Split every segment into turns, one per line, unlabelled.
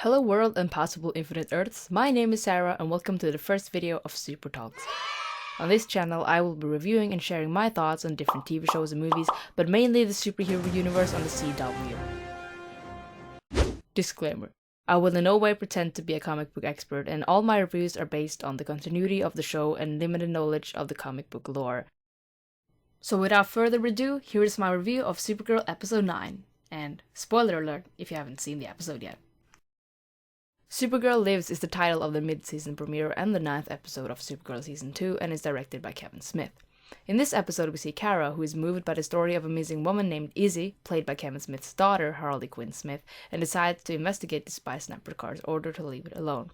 Hello world and possible infinite earths, my name is Sara and welcome to the first video of SuperTalks. On this channel I will be reviewing and sharing my thoughts on different TV shows and movies, but mainly the superhero universe on the CW. Disclaimer: I will in no way pretend to be a comic book expert, and all my reviews are based on the continuity of the show and limited knowledge of the comic book lore. So without further ado, here is my review of Supergirl episode 9, and spoiler alert if you haven't seen the episode yet. Supergirl Lives is the title of the mid-season premiere and the 9th episode of Supergirl Season 2 and is directed by Kevin Smith. In this episode we see Kara, who is moved by the story of a missing woman named Izzy, played by Kevin Smith's daughter Harley Quinn Smith, and decides to investigate despite Snapper Carr's order to leave it alone.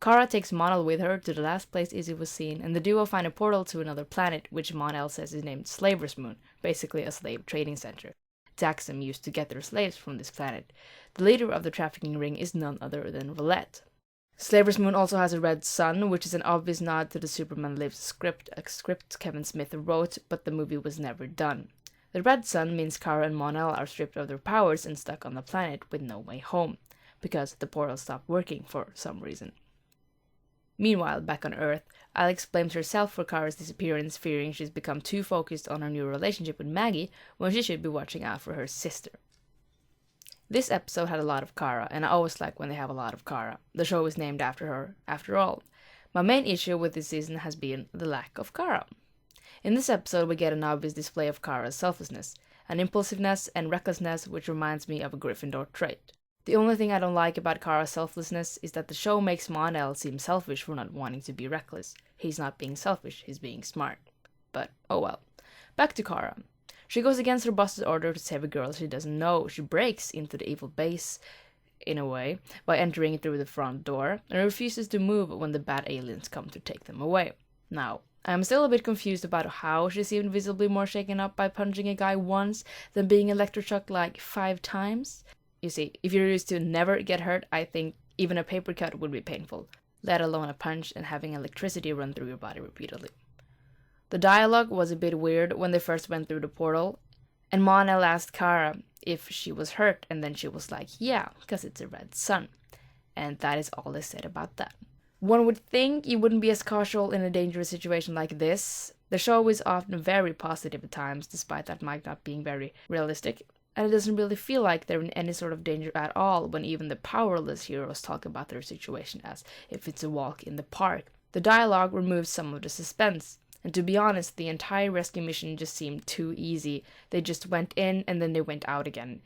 Kara takes Mon-El with her to the last place Izzy was seen, and the duo find a portal to another planet, which Mon-El says is named Slaver's Moon, basically a slave trading center. Daxam used to get their slaves from this planet. The leader of the trafficking ring is none other than Roulette. Slaver's Moon also has a red sun, which is an obvious nod to the Superman Lives script, a script Kevin Smith wrote, but the movie was never done. The red sun means Kara and Mon-El are stripped of their powers and stuck on the planet with no way home, because the portal stopped working for some reason. Meanwhile, back on Earth, Alex blames herself for Kara's disappearance, fearing she's become too focused on her new relationship with Maggie when she should be watching out for her sister. This episode had a lot of Kara, and I always like when they have a lot of Kara. The show is named after her, after all. My main issue with this season has been the lack of Kara. In this episode we get an obvious display of Kara's selflessness, an impulsiveness and recklessness which reminds me of a Gryffindor trait. The only thing I don't like about Kara's selflessness is that the show makes Mon-El seem selfish for not wanting to be reckless. He's not being selfish, he's being smart. But oh well. Back to Kara. She goes against her boss's order to save a girl she doesn't know. She breaks into the evil base, in a way, by entering through the front door, and refuses to move when the bad aliens come to take them away. Now, I'm still a bit confused about how she seemed visibly more shaken up by punching a guy once than being electroshocked like 5 times. You see, if you're used to never get hurt, I think even a paper cut would be painful, let alone a punch and having electricity run through your body repeatedly. The dialogue was a bit weird when they first went through the portal, and Mon-El asked Kara if she was hurt, and then she was like, yeah, because it's a red sun. And that is all they said about that. One would think you wouldn't be as casual in a dangerous situation like this. The show is often very positive at times, despite that might not being very realistic. And it doesn't really feel like they're in any sort of danger at all when even the powerless heroes talk about their situation as if it's a walk in the park. The dialogue removes some of the suspense, and to be honest, the entire rescue mission just seemed too easy. They just went in and then they went out again,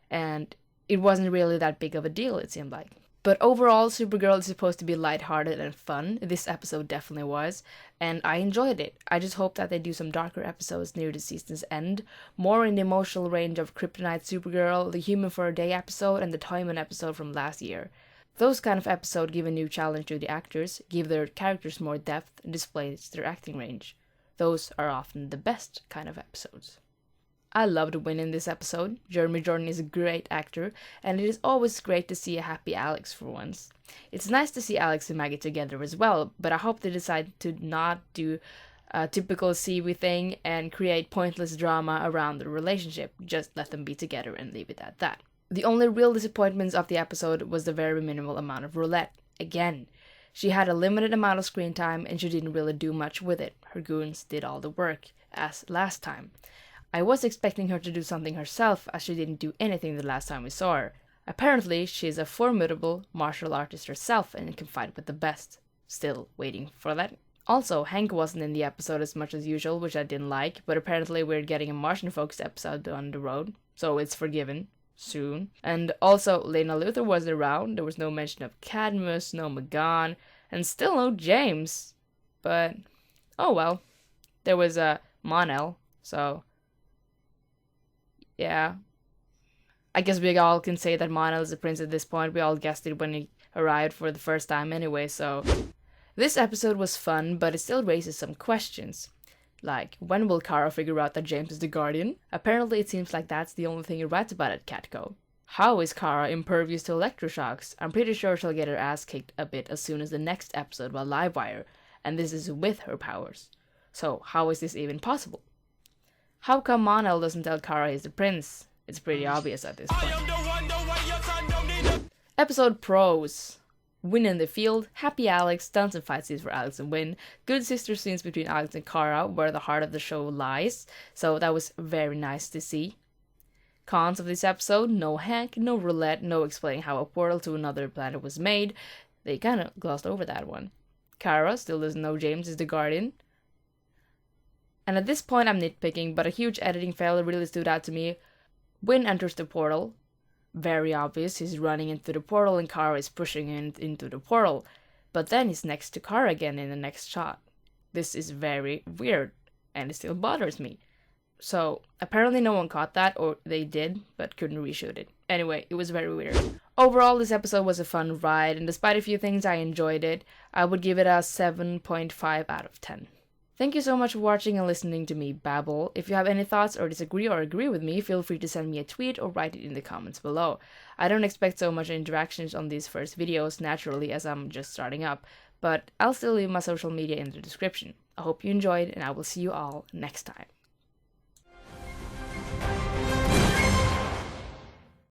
and it wasn't really that big of a deal, it seemed like. But overall, Supergirl is supposed to be lighthearted and fun. This episode definitely was, and I enjoyed it. I just hope that they do some darker episodes near the season's end, more in the emotional range of Kryptonite Supergirl, the Human for a Day episode, and the Toyman episode from last year. Those kind of episodes give a new challenge to the actors, give their characters more depth, and displays their acting range. Those are often the best kind of episodes. I loved Win in this episode. Jeremy Jordan is a great actor, and it is always great to see a happy Alex for once. It's nice to see Alex and Maggie together as well, but I hope they decide to not do a typical CV thing and create pointless drama around the relationship. Just let them be together and leave it at that. The only real disappointments of the episode was the very minimal amount of Roulette. Again, she had a limited amount of screen time and she didn't really do much with it. Her goons did all the work, as last time. I was expecting her to do something herself, as she didn't do anything the last time we saw her. Apparently, she is a formidable martial artist herself and can fight with the best. Still waiting for that. Also, Hank wasn't in the episode as much as usual, which I didn't like, but apparently we're getting a Martian-focused episode down the road, so it's forgiven. Soon. And also, Lena Luthor wasn't around. There was no mention of Cadmus, no Magan, and still no James. But, oh well. There was a Mon-El, so yeah. I guess we all can say that Mon-El is a prince at this point. We all guessed it when he arrived for the first time anyway, so. This episode was fun, but it still raises some questions. Like, when will Kara figure out that James is the Guardian? Apparently it seems like that's the only thing he writes about at Catco. How is Kara impervious to electroshocks? I'm pretty sure she'll get her ass kicked a bit as soon as the next episode by Livewire, and this is with her powers. So how is this even possible? How come Mon-El doesn't tell Kara he's the prince? It's pretty obvious at this point. Episode pros. Win in the field, happy Alex, stunts and fight scenes for Alex and Win, good sister scenes between Alex and Kara, where the heart of the show lies, so that was very nice to see. Cons of this episode: no Hank, no roulette, no explaining how a portal to another planet was made. They kinda glossed over that one. Kara still doesn't know James is the Guardian. And at this point I'm nitpicking, but a huge editing fail really stood out to me. Win enters the portal. Very obvious, he's running into the portal and Kara is pushing him into the portal. But then he's next to Kara again in the next shot. This is very weird, and it still bothers me. So, apparently no one caught that, or they did, but couldn't reshoot it. Anyway, it was very weird. Overall, this episode was a fun ride, and despite a few things, I enjoyed it. I would give it a 7.5 out of 10. Thank you so much for watching and listening to me babble. If you have any thoughts or disagree or agree with me, feel free to send me a tweet or write it in the comments below. I don't expect so much interactions on these first videos naturally as I'm just starting up, but I'll still leave my social media in the description. I hope you enjoyed, and I will see you all next time.